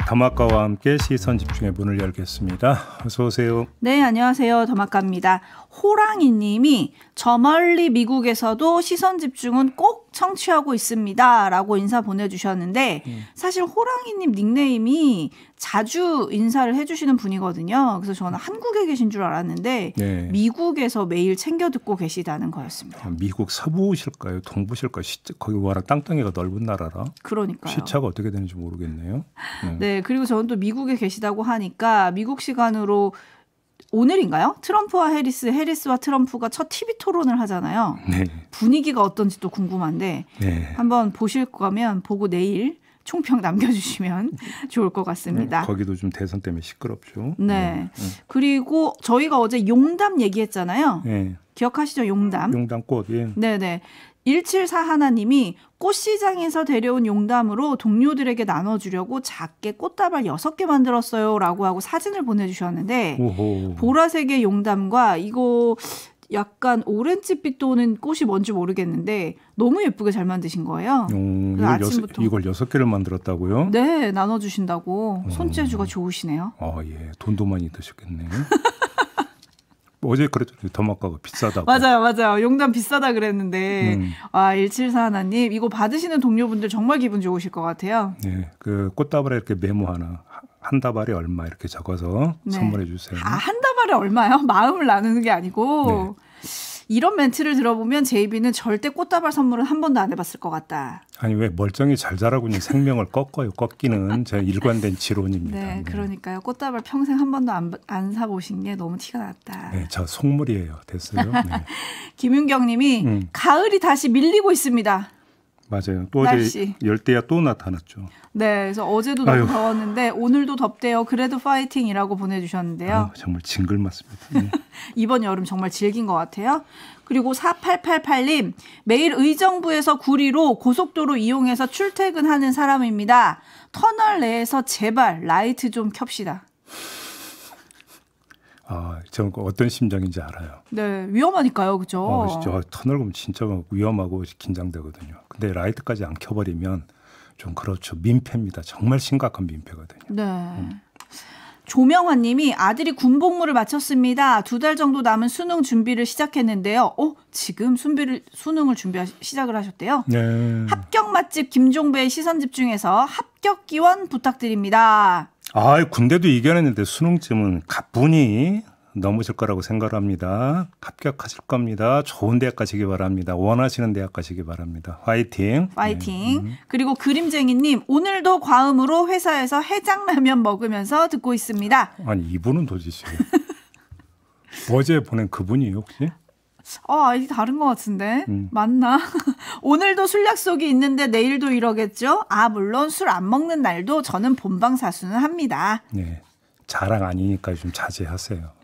더마카와 함께 시선 집중의 문을 열겠습니다. 어서 오세요. 네, 안녕하세요. 더마카입니다. 호랑이님이 저 멀리 미국에서도 시선 집중은 꼭 청취하고 있습니다. 라고 인사 보내주셨는데 사실 호랑이님 닉네임이 자주 인사를 해주시는 분이거든요. 그래서 저는 한국에 계신 줄 알았는데 네. 미국에서 매일 챙겨 듣고 계시다는 거였습니다. 미국 서부실까요? 동부실까요? 거기 워낙 땅덩이가 넓은 나라라. 그러니까요. 시차가 어떻게 되는지 모르겠네요. 네, 그리고 저는 또 미국에 계시다고 하니까 미국 시간으로 오늘인가요? 트럼프와 해리스와 트럼프가 첫 TV 토론을 하잖아요. 네. 분위기가 어떤지 또 궁금한데 네. 한번 보실 거면 보고 내일 총평 남겨주시면 좋을 것 같습니다. 네, 거기도 좀 대선 때문에 시끄럽죠. 네. 그리고 저희가 어제 용담 얘기했잖아요. 네. 기억하시죠? 용담꽃. 예. 네네. 174 하나님이 꽃시장에서 데려온 용담으로 동료들에게 나눠주려고 작게 꽃다발 6개 만들었어요 라고 하고 사진을 보내주셨는데 오호. 보라색의 용담과 이거 약간 오렌지빛 도는 꽃이 뭔지 모르겠는데 너무 예쁘게 잘 만드신 거예요. 아침부터 이걸 6개를 만들었다고요? 네, 나눠주신다고. 손재주가 좋으시네요. 예, 돈도 많이 드셨겠네요. 어제 그랬죠. 더마카가 비싸다고. 맞아요. 용담 비싸다 그랬는데 174 하나님 이거 받으시는 동료분들 정말 기분 좋으실 것 같아요. 네, 그 꽃다발에 이렇게 메모 하나 한 다발에 얼마 이렇게 적어서 네. 선물해 주세요. 한 다발에 얼마요? 마음을 나누는 게 아니고. 네. 이런 멘트를 들어보면 제이비는 절대 꽃다발 선물은 한 번도 안 해봤을 것 같다. 아니 왜 멀쩡히 잘 자라고 있는 생명을 꺾기는 제 일관된 지론입니다. 네, 그러니까요. 꽃다발 평생 한 번도 안 사보신 게 너무 티가 났다. 네, 저 속물이에요. 됐어요. 네. 김윤경 님이 가을이 다시 밀리고 있습니다. 맞아요. 또 어제 열대야 또 나타났죠. 네, 그래서 어제도 너무 더웠는데 오늘도 덥대요. 그래도 파이팅이라고 보내주셨는데요. 정말 징글맞습니다. 네. 이번 여름 정말 질긴 것 같아요. 그리고 4888님, 매일 의정부에서 구리로 고속도로 이용해서 출퇴근하는 사람입니다. 터널 내에서 제발 라이트 좀 켭시다. 저는 어떤 심정인지 알아요. 네, 위험하니까요, 그죠? 진짜 터널 가면 진짜 위험하고 긴장되거든요. 근데 라이트까지 안 켜버리면 좀 그렇죠. 민폐입니다. 정말 심각한 민폐거든요. 네. 조명환 님이 아들이 군복무를 마쳤습니다. 2달 정도 남은 수능 준비를 시작했는데요. 지금 수능을 시작을 하셨대요. 네. 합격 맛집 김종배의 시선 집중해서 합격 기원 부탁드립니다. 군대도 이겨냈는데 수능쯤은 가뿐히 넘으실 거라고 생각합니다. 합격하실 겁니다. 좋은 대학 가시기 바랍니다. 원하시는 대학 가시기 바랍니다. 화이팅. 파이팅. 네. 그리고 그림쟁이님, 오늘도 과음으로 회사에서 해장라면 먹으면서 듣고 있습니다. 아니 이분은 도대체 어제 보낸 그분이에요 혹시? 아이디 다른 것 같은데 맞나? 오늘도 술 약속이 있는데 내일도 이러겠죠? 물론 술 안 먹는 날도 저는 본방사수는 합니다. 네, 자랑 아니니까 좀 자제하세요.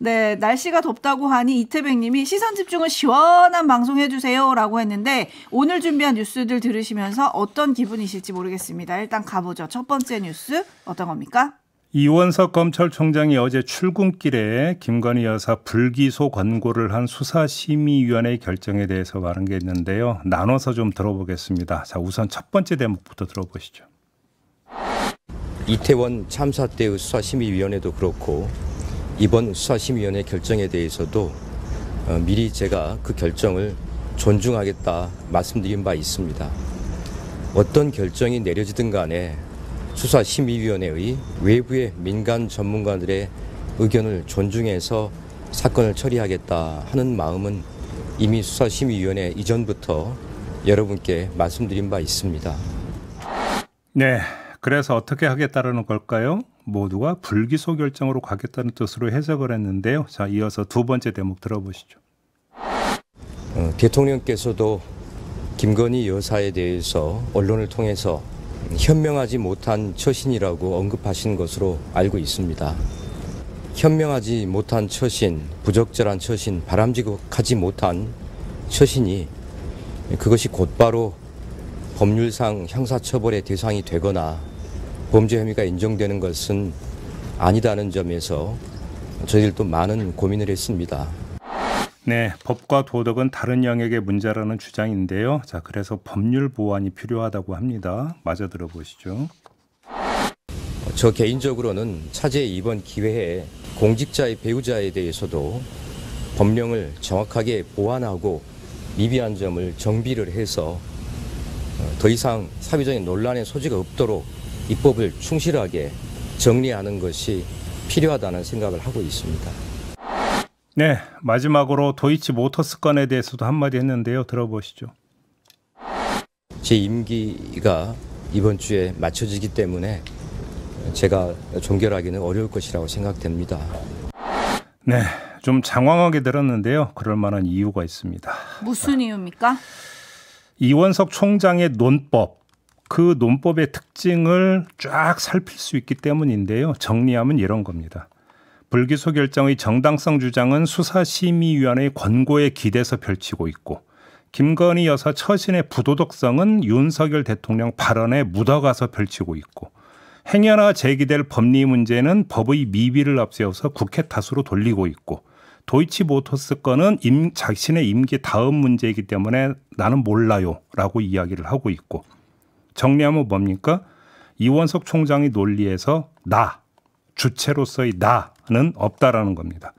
네, 날씨가 덥다고 하니 이태백 님이 시선 집중은 시원한 방송 해주세요 라고 했는데 오늘 준비한 뉴스들 들으시면서 어떤 기분이실지 모르겠습니다. 일단 가보죠. 첫 번째 뉴스 어떤 겁니까? 이원석 검찰총장이 어제 출근길에 김건희 여사 불기소 권고를 한 수사심의위원회의 결정에 대해서 말한 게 있는데요. 나눠서 좀 들어보겠습니다. 자, 우선 첫 번째 대목부터 들어보시죠. 이태원 참사 때의 수사심의위원회도 그렇고 이번 수사심의위원회 결정에 대해서도 미리 제가 그 결정을 존중하겠다 말씀드린 바 있습니다. 어떤 결정이 내려지든 간에 수사심의위원회의 외부의 민간 전문가들의 의견을 존중해서 사건을 처리하겠다 하는 마음은 이미 수사심의위원회 이전부터 여러분께 말씀드린 바 있습니다. 네, 그래서 어떻게 하겠다는 걸까요? 모두가 불기소 결정으로 가겠다는 뜻으로 해석을 했는데요. 자, 이어서 두 번째 대목 들어보시죠. 대통령께서도 김건희 여사에 대해서 언론을 통해서 현명하지 못한 처신이라고 언급하신 것으로 알고 있습니다. 현명하지 못한 처신, 부적절한 처신, 바람직하지 못한 처신이 그것이 곧바로 법률상 형사처벌의 대상이 되거나 범죄 혐의가 인정되는 것은 아니다는 점에서 저희들도 많은 고민을 했습니다. 네, 법과 도덕은 다른 영역의 문제라는 주장인데요. 자, 그래서 법률 보완이 필요하다고 합니다. 마저 들어보시죠. 저 개인적으로는 차제의 이번 기회에 공직자의 배우자에 대해서도 법령을 정확하게 보완하고 미비한 점을 정비를 해서 더 이상 사회적인 논란의 소지가 없도록 입법을 충실하게 정리하는 것이 필요하다는 생각을 하고 있습니다. 네, 마지막으로 도이치 모터스 건에 대해서도 한마디 했는데요. 들어보시죠. 제 임기가 이번 주에 맞춰지기 때문에 제가 종결하기는 어려울 것이라고 생각됩니다. 네, 좀 장황하게 들었는데요. 그럴 만한 이유가 있습니다. 무슨 이유입니까? 이원석 총장의 논법, 그 논법의 특징을 쫙 살필 수 있기 때문인데요. 정리하면 이런 겁니다. 불기소 결정의 정당성 주장은 수사심의위원회의 권고에 기대서 펼치고 있고, 김건희 여사 처신의 부도덕성은 윤석열 대통령 발언에 묻어가서 펼치고 있고, 행여나 제기될 법리 문제는 법의 미비를 앞세워서 국회 탓으로 돌리고 있고, 도이치 모터스 건은 자신의 임기 다음 문제이기 때문에 나는 몰라요 라고 이야기를 하고 있고, 정리하면 뭡니까? 이원석 총장의 논리에서 나, 주체로서의 나는 없다라는 겁니다.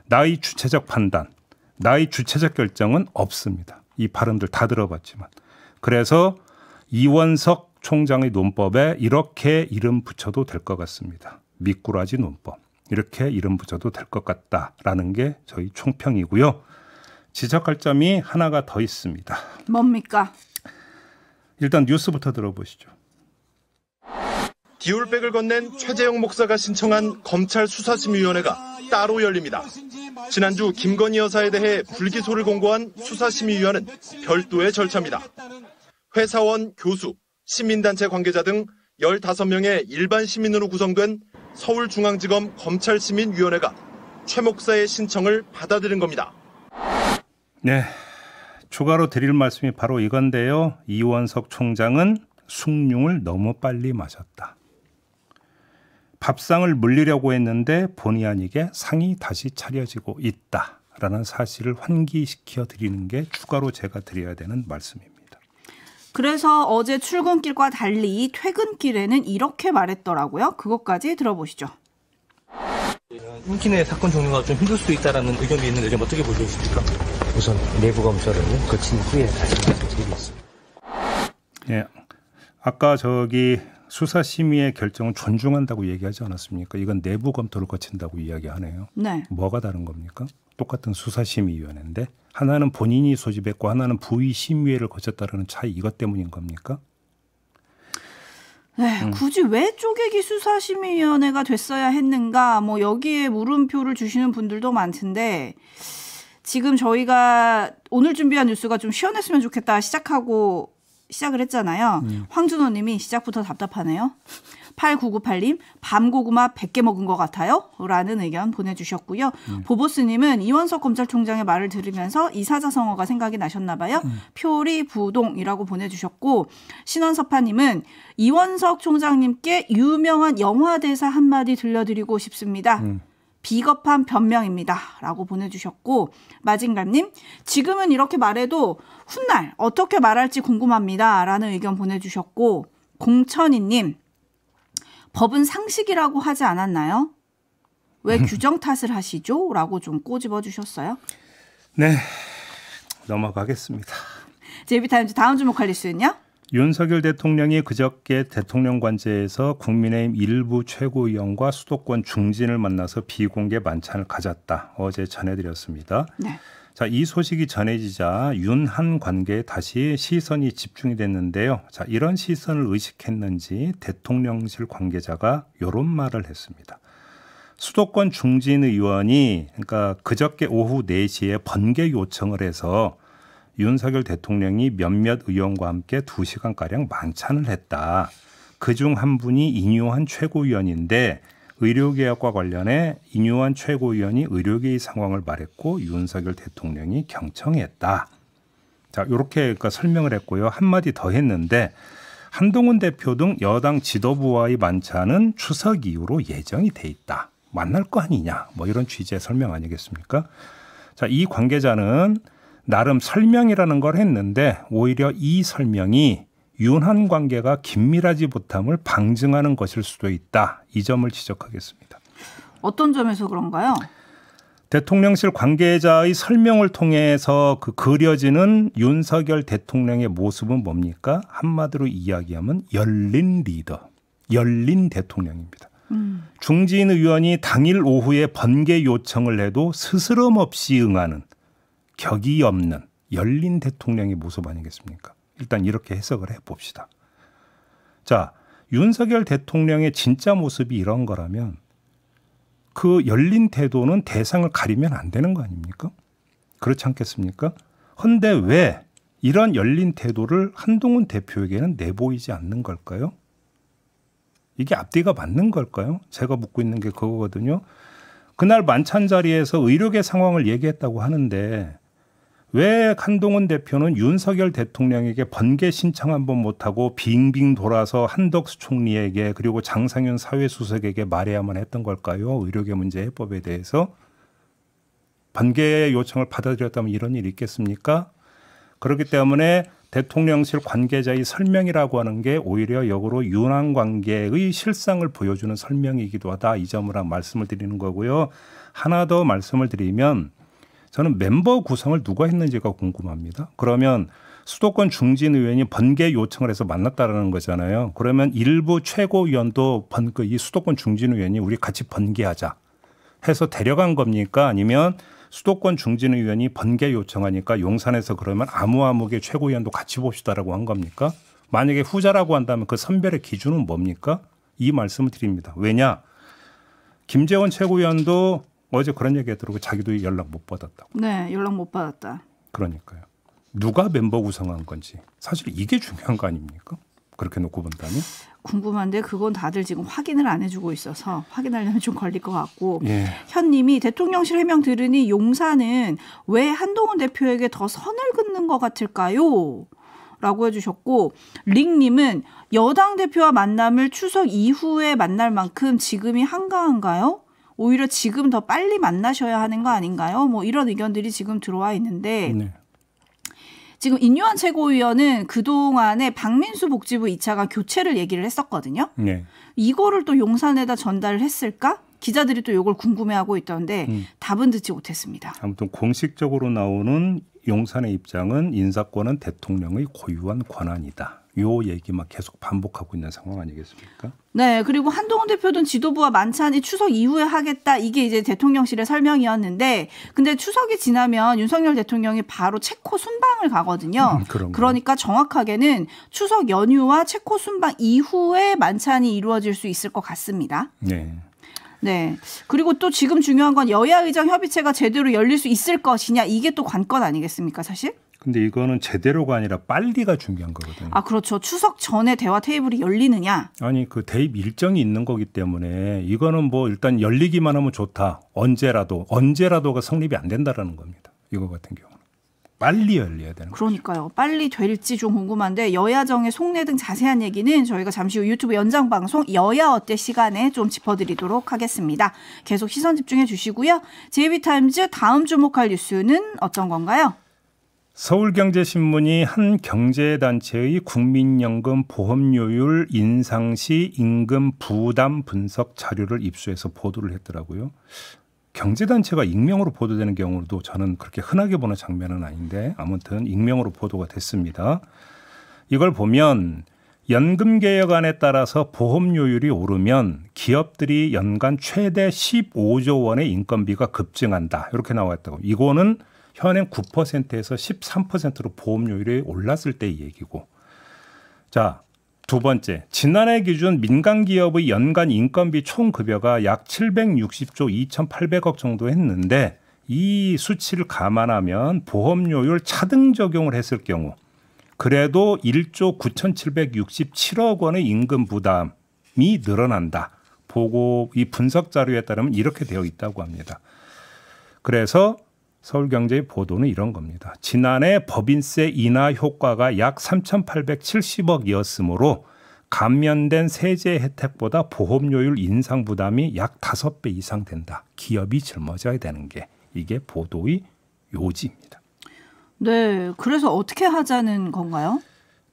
나의 주체적 판단, 나의 주체적 결정은 없습니다. 이 발언들 다 들어봤지만. 그래서 이원석 총장의 논법에 이렇게 이름 붙여도 될 것 같습니다. 미꾸라지 논법. 이렇게 이름 붙여도 될 것 같다라는 게 저희 총평이고요. 지적할 점이 하나가 더 있습니다. 뭡니까? 일단 뉴스부터 들어보시죠. 디올백을 건넨 최재형 목사가 신청한 검찰 수사심의위원회가 따로 열립니다. 지난주 김건희 여사에 대해 불기소를 공고한 수사심의위원회는 별도의 절차입니다. 회사원, 교수, 시민단체 관계자 등 15명의 일반 시민으로 구성된 서울중앙지검 검찰시민위원회가 최 목사의 신청을 받아들인 겁니다. 네, 추가로 드릴 말씀이 바로 이건데요. 이원석 총장은 숭늉을 너무 빨리 마셨다. 밥상을 물리려고 했는데 본의 아니게 상이 다시 차려지고 있다라는 사실을 환기시켜 드리는 게 추가로 제가 드려야 되는 말씀입니다. 그래서 어제 출근길과 달리 퇴근길에는 이렇게 말했더라고요. 그것까지 들어보시죠. 임기 내 사건 종료가 좀 힘들 수도 있다는 의견도 있는데 좀 어떻게 보고 계십니까? 우선 내부 검사를 거친 후에 다시 말씀드리겠습니다. 예, 아까 저기 수사심의의 결정은 존중한다고 얘기하지 않았습니까? 이건 내부 검토를 거친다고 이야기하네요. 네. 뭐가 다른 겁니까? 똑같은 수사심의위원회인데 하나는 본인이 소집했고 하나는 부의심의회를 거쳤다는 차이, 이것 때문인 겁니까? 네, 굳이 왜 쪼개기 수사심의위원회가 됐어야 했는가, 뭐 여기에 물음표를 주시는 분들도 많던데, 지금 저희가 오늘 준비한 뉴스가 좀 시원했으면 좋겠다 시작을 했잖아요. 황준호 님이 시작부터 답답하네요. 8998님, 밤고구마 100개 먹은 것 같아요? 라는 의견 보내주셨고요. 보보스님은 이원석 검찰총장의 말을 들으면서 이사자성어가 생각이 나셨나 봐요. 표리부동이라고 보내주셨고, 신원섭하님은 이원석 총장님께 유명한 영화 대사 한마디 들려드리고 싶습니다. 비겁한 변명입니다. 라고 보내주셨고, 마징감님, 지금은 이렇게 말해도 훗날 어떻게 말할지 궁금합니다. 라는 의견 보내주셨고, 공천희님, 법은 상식이라고 하지 않았나요? 왜 규정 탓을 하시죠? 라고 좀 꼬집어 주셨어요. 네, 넘어가겠습니다. 제이비타임즈 다음 주목할 뉴스는요? 윤석열 대통령이 그저께 대통령 관저에서 국민의힘 일부 최고위원과 수도권 중진을 만나서 비공개 만찬을 가졌다. 어제 전해드렸습니다. 네. 자, 이 소식이 전해지자 윤한 관계에 다시 시선이 집중이 됐는데요. 자, 이런 시선을 의식했는지 대통령실 관계자가 이런 말을 했습니다. 수도권 중진 의원이 그러니까 그저께 오후 4시에 번개 요청을 해서 윤석열 대통령이 몇몇 의원과 함께 2시간가량 만찬을 했다. 그중 한 분이 인유한 최고위원인데 의료개혁과 관련해 인유한 최고위원이 의료계의 상황을 말했고 윤석열 대통령이 경청했다. 자, 이렇게 그러니까 설명을 했고요. 한마디 더 했는데 한동훈 대표 등 여당 지도부와의 만찬은 추석 이후로 예정이 돼 있다. 만날 거 아니냐. 뭐 이런 취지의 설명 아니겠습니까? 자, 이 관계자는 나름 설명이라는 걸 했는데 오히려 이 설명이 윤한 관계가 긴밀하지 못함을 방증하는 것일 수도 있다. 이 점을 지적하겠습니다. 어떤 점에서 그런가요? 대통령실 관계자의 설명을 통해서 그려지는 윤석열 대통령의 모습은 뭡니까? 한마디로 이야기하면 열린 리더, 열린 대통령입니다. 중진 의원이 당일 오후에 번개 요청을 해도 스스럼 없이 응하는 격이 없는 열린 대통령의 모습 아니겠습니까? 일단 이렇게 해석을 해봅시다. 자, 윤석열 대통령의 진짜 모습이 이런 거라면 그 열린 태도는 대상을 가리면 안 되는 거 아닙니까? 그렇지 않겠습니까? 그런데 왜 이런 열린 태도를 한동훈 대표에게는 내보이지 않는 걸까요? 이게 앞뒤가 맞는 걸까요? 제가 묻고 있는 게 그거거든요. 그날 만찬 자리에서 의료계 상황을 얘기했다고 하는데 왜 한동훈 대표는 윤석열 대통령에게 번개 신청 한번 못하고 빙빙 돌아서 한덕수 총리에게 그리고 장상윤 사회수석에게 말해야만 했던 걸까요? 의료계 문제 해법에 대해서. 번개 요청을 받아들였다면 이런 일이 있겠습니까? 그렇기 때문에 대통령실 관계자의 설명이라고 하는 게 오히려 역으로 윤한 관계의 실상을 보여주는 설명이기도 하다. 이 점을 말씀을 드리는 거고요. 하나 더 말씀을 드리면 저는 멤버 구성을 누가 했는지가 궁금합니다. 그러면 수도권 중진 의원이 번개 요청을 해서 만났다라는 거잖아요. 그러면 일부 최고위원도 이 수도권 중진 의원이 우리 같이 번개하자 해서 데려간 겁니까? 아니면 수도권 중진 의원이 번개 요청하니까 용산에서 그러면 아무개 최고위원도 같이 봅시다라고 한 겁니까? 만약에 후자라고 한다면 그 선별의 기준은 뭡니까? 이 말씀을 드립니다. 왜냐? 김재원 최고위원도 어제 그런 얘기 했더라고요. 자기도 연락 못 받았다고. 네, 연락 못 받았다. 그러니까요. 누가 멤버 구성한 건지 사실 이게 중요한 거 아닙니까? 그렇게 놓고 본다면. 궁금한데 그건 다들 지금 확인을 안 해주고 있어서 확인하려면 좀 걸릴 것 같고. 예. 현님이 대통령실 해명 들으니 용산은 왜 한동훈 대표에게 더 선을 긋는 것 같을까요? 라고 해주셨고, 링님은 여당 대표와 만남을 추석 이후에 만날 만큼 지금이 한가한가요? 오히려 지금 더 빨리 만나셔야 하는 거 아닌가요? 뭐 이런 의견들이 지금 들어와 있는데 네. 지금 인요한 최고위원은 그동안에 박민수 복지부 2차관 교체를 얘기를 했었거든요. 네. 이거를 또 용산에다 전달을 했을까? 기자들이 또 이걸 궁금해하고 있던데 답은 듣지 못했습니다. 아무튼 공식적으로 나오는 용산의 입장은 인사권은 대통령의 고유한 권한이다. 요 얘기만 계속 반복하고 있는 상황 아니겠습니까? 네, 그리고 한동훈 대표는 지도부와 만찬이 추석 이후에 하겠다. 이게 이제 대통령실의 설명이었는데, 근데 추석이 지나면 윤석열 대통령이 바로 체코 순방을 가거든요. 그러니까 정확하게는 추석 연휴와 체코 순방 이후에 만찬이 이루어질 수 있을 것 같습니다. 네. 네. 그리고 또 지금 중요한 건 여야 의장 협의체가 제대로 열릴 수 있을 것이냐. 이게 또 관건 아니겠습니까, 사실? 근데 이거는 제대로가 아니라 빨리가 중요한 거거든요. 아, 그렇죠. 추석 전에 대화 테이블이 열리느냐. 아니, 그 대입 일정이 있는 거기 때문에 이거는 뭐 일단 열리기만 하면 좋다. 언제라도가 성립이 안 된다라는 겁니다. 이거 같은 경우는. 빨리 열려야 되는 거죠. 그러니까요. 빨리 될지 좀 궁금한데 여야정의 속내 등 자세한 얘기는 저희가 잠시 후 유튜브 연장방송 여야 어때 시간에 좀 짚어드리도록 하겠습니다. 계속 시선 집중해 주시고요. JB타임즈 다음 주목할 뉴스는 어떤 건가요? 서울경제신문이 한 경제단체의 국민연금 보험료율 인상 시 임금 부담 분석 자료를 입수해서 보도를 했더라고요. 경제단체가 익명으로 보도되는 경우도 저는 그렇게 흔하게 보는 장면은 아닌데 아무튼 익명으로 보도가 됐습니다. 이걸 보면 연금개혁안에 따라서 보험료율이 오르면 기업들이 연간 최대 15조 원의 인건비가 급증한다. 이렇게 나왔다고. 이거는 현행 9%에서 13%로 보험료율이 올랐을 때의 얘기고. 자, 두 번째, 지난해 기준 민간 기업의 연간 인건비 총급여가 약 760조 2,800억 정도 했는데 이 수치를 감안하면 보험료율 차등 적용을 했을 경우 그래도 1조 9,767억 원의 임금 부담이 늘어난다. 보고 이 분석 자료에 따르면 이렇게 되어 있다고 합니다. 그래서 서울경제의 보도는 이런 겁니다. 지난해 법인세 인하 효과가 약 3,870억이었으므로 감면된 세제 혜택보다 보험료율 인상 부담이 약 5배 이상 된다. 기업이 짊어져야 되는 게 이게 보도의 요지입니다. 네, 그래서 어떻게 하자는 건가요?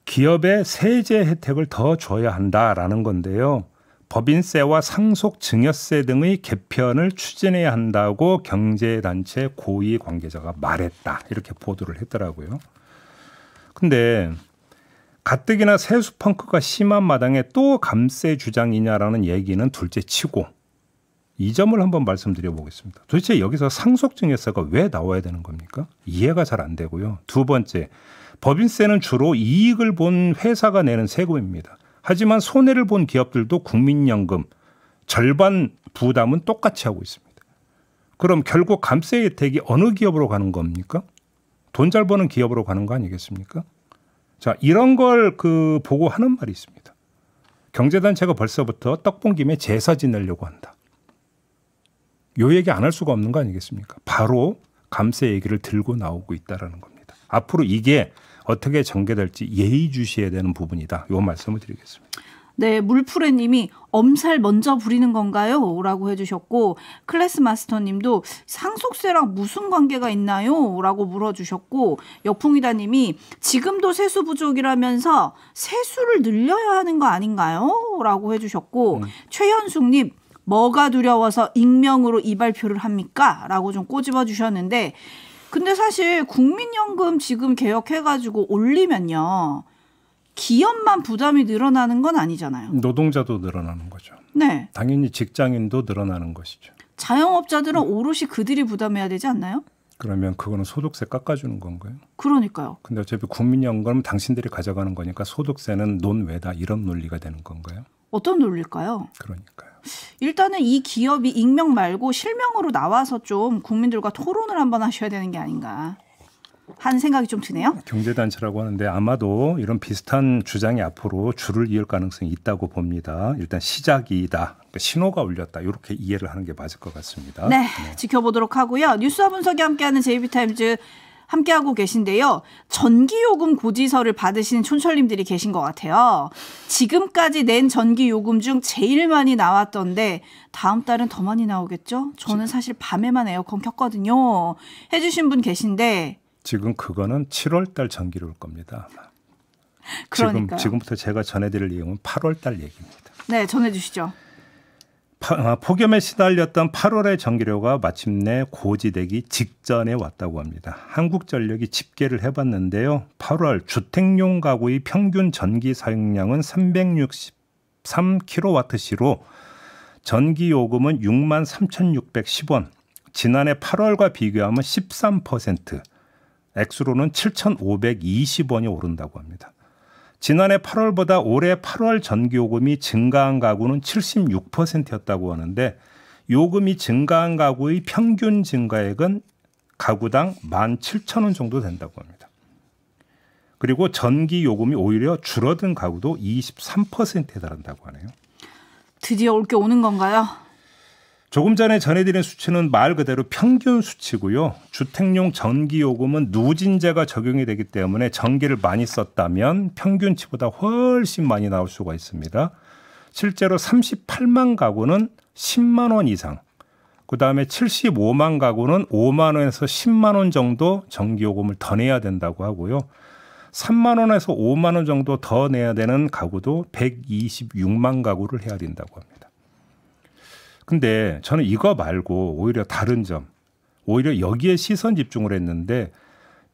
기업에 세제 혜택을 더 줘야 한다라는 건데요. 법인세와 상속증여세 등의 개편을 추진해야 한다고 경제단체 고위 관계자가 말했다. 이렇게 보도를 했더라고요. 근데 가뜩이나 세수 펑크가 심한 마당에 또 감세 주장이냐라는 얘기는 둘째치고 이 점을 한번 말씀드려 보겠습니다. 도대체 여기서 상속증여세가 왜 나와야 되는 겁니까? 이해가 잘 안 되고요. 두 번째, 법인세는 주로 이익을 본 회사가 내는 세금입니다. 하지만 손해를 본 기업들도 국민연금 절반 부담은 똑같이 하고 있습니다. 그럼 결국 감세 혜택이 어느 기업으로 가는 겁니까? 돈 잘 버는 기업으로 가는 거 아니겠습니까? 자, 이런 걸 보고 하는 말이 있습니다. 경제단체가 벌써부터 떡 본 김에 제사 지내려고 한다. 요 얘기 안 할 수가 없는 거 아니겠습니까? 바로 감세 얘기를 들고 나오고 있다는 겁니다. 앞으로 이게 어떻게 전개될지 예의주시해야 되는 부분이다. 요 말씀을 드리겠습니다. 네, 물프레님이 엄살 먼저 부리는 건가요? 라고 해주셨고, 클래스 마스터님도 상속세랑 무슨 관계가 있나요? 라고 물어주셨고, 역풍이다님이 지금도 세수 부족이라면서 세수를 늘려야 하는 거 아닌가요? 라고 해주셨고, 최현숙님 뭐가 두려워서 익명으로 이 발표를 합니까? 라고 좀 꼬집어 주셨는데, 근데 사실 국민연금 지금 개혁해가지고 올리면요, 기업만 부담이 늘어나는 건 아니잖아요. 노동자도 늘어나는 거죠. 네. 당연히 직장인도 늘어나는 것이죠. 자영업자들은 오롯이 그들이 부담해야 되지 않나요? 그러면 그거는 소득세 깎아주는 건가요? 그러니까요. 근데 어차피 국민연금은 당신들이 가져가는 거니까 소득세는 논외다 이런 논리가 되는 건가요? 어떤 논리일까요? 그러니까요. 일단은 이 기업이 익명 말고 실명으로 나와서 좀 국민들과 토론을 한번 하셔야 되는 게 아닌가 하는 생각이 좀 드네요. 경제단체라고 하는데 아마도 이런 비슷한 주장이 앞으로 줄을 이을 가능성이 있다고 봅니다. 일단 시작이다. 그러니까 신호가 울렸다. 이렇게 이해를 하는 게 맞을 것 같습니다. 네, 지켜보도록 하고요. 뉴스와 분석이 함께하는 JB타임즈 함께하고 계신데요. 전기요금 고지서를 받으시는 촌철님들이 계신 것 같아요. 지금까지 낸 전기요금 중 제일 많이 나왔던데 다음 달은 더 많이 나오겠죠? 저는 사실 밤에만 에어컨 켰거든요. 해주신 분 계신데 지금 그거는 7월 달 전기로 올 겁니다. 아마. 그러니까요. 지금부터 제가 전해드릴 내용은 8월 달 얘기입니다. 네, 전해주시죠. 폭염에 시달렸던 8월의 전기료가 마침내 고지되기 직전에 왔다고 합니다. 한국전력이 집계를 해봤는데요. 8월 주택용 가구의 평균 전기 사용량은 363kWh로 전기요금은 63,610원, 지난해 8월과 비교하면 13%, 액수로는 7,520원이 오른다고 합니다. 지난해 8월보다 올해 8월 전기요금이 증가한 가구는 76%였다고 하는데 요금이 증가한 가구의 평균 증가액은 가구당 17,000원 정도 된다고 합니다. 그리고 전기요금이 오히려 줄어든 가구도 23%에 달한다고 하네요. 드디어 올 게 오는 건가요? 조금 전에 전해드린 수치는 말 그대로 평균 수치고요. 주택용 전기요금은 누진제가 적용이 되기 때문에 전기를 많이 썼다면 평균치보다 훨씬 많이 나올 수가 있습니다. 실제로 38만 가구는 10만 원 이상, 그다음에 75만 가구는 5만 원에서 10만 원 정도 전기요금을 더 내야 된다고 하고요. 3만 원에서 5만 원 정도 더 내야 되는 가구도 126만 가구를 헤아린다고 합니다. 근데 저는 이거 말고 오히려 다른 점, 오히려 여기에 시선 집중을 했는데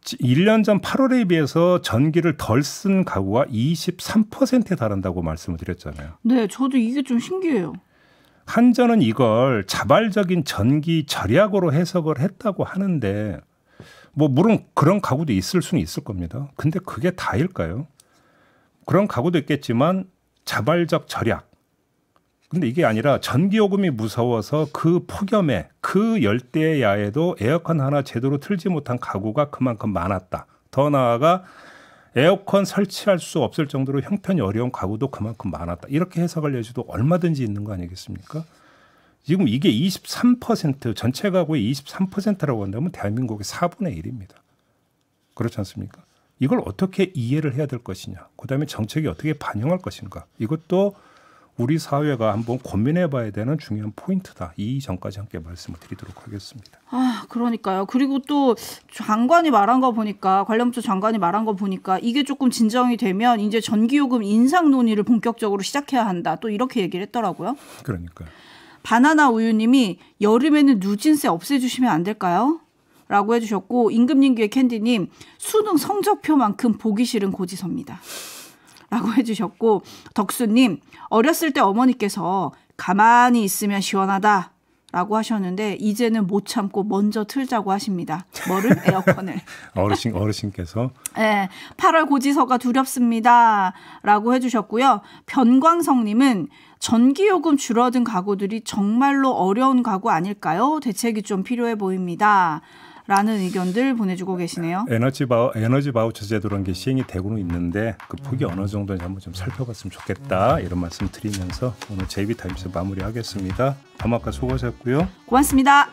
1년 전 8월에 비해서 전기를 덜 쓴 가구가 23%에 달한다고 말씀을 드렸잖아요. 네, 저도 이게 좀 신기해요. 한전은 이걸 자발적인 전기 절약으로 해석을 했다고 하는데 뭐 물론 그런 가구도 있을 수는 있을 겁니다. 근데 그게 다일까요? 그런 가구도 있겠지만 자발적 절약. 근데 이게 아니라 전기요금이 무서워서 그 폭염에 그 열대야에도 에어컨 하나 제대로 틀지 못한 가구가 그만큼 많았다. 더 나아가 에어컨 설치할 수 없을 정도로 형편이 어려운 가구도 그만큼 많았다. 이렇게 해석할 여지도 얼마든지 있는 거 아니겠습니까? 지금 이게 23% 전체 가구의 23%라고 한다면 대한민국의 4분의 1입니다. 그렇지 않습니까? 이걸 어떻게 이해를 해야 될 것이냐. 그다음에 정책이 어떻게 반영할 것인가. 이것도 우리 사회가 한번 고민해봐야 되는 중요한 포인트다. 이 점까지 함께 말씀을 드리도록 하겠습니다. 아, 그러니까요. 그리고 또 장관이 말한 거 보니까 관련부 장관이 말한 거 보니까 이게 조금 진정이 되면 이제 전기요금 인상 논의를 본격적으로 시작해야 한다. 또 이렇게 얘기를 했더라고요. 그러니까요. 바나나 우유님이 여름에는 누진세 없애주시면 안 될까요? 라고 해주셨고 임금님귀의 캔디님 수능 성적표만큼 보기 싫은 고지서입니다. 라고 해주셨고 덕수님 어렸을 때 어머니께서 가만히 있으면 시원하다 라고 하셨는데 이제는 못 참고 먼저 틀자고 하십니다. 뭐를? 에어컨을. 어르신께서. 네, 8월 고지서가 두렵습니다 라고 해주셨고요. 변광성님은 전기요금 줄어든 가구들이 정말로 어려운 가구 아닐까요? 대책이 좀 필요해 보입니다. 라는 의견들 보내주고 계시네요. 에너지 바우처 제도라는 게 시행이 되고는 있는데 그 폭이 어느 정도인지 한번 좀 살펴봤으면 좋겠다. 이런 말씀 드리면서 오늘 JB타임스 마무리하겠습니다. 밤학과 수고하셨고요. 고맙습니다.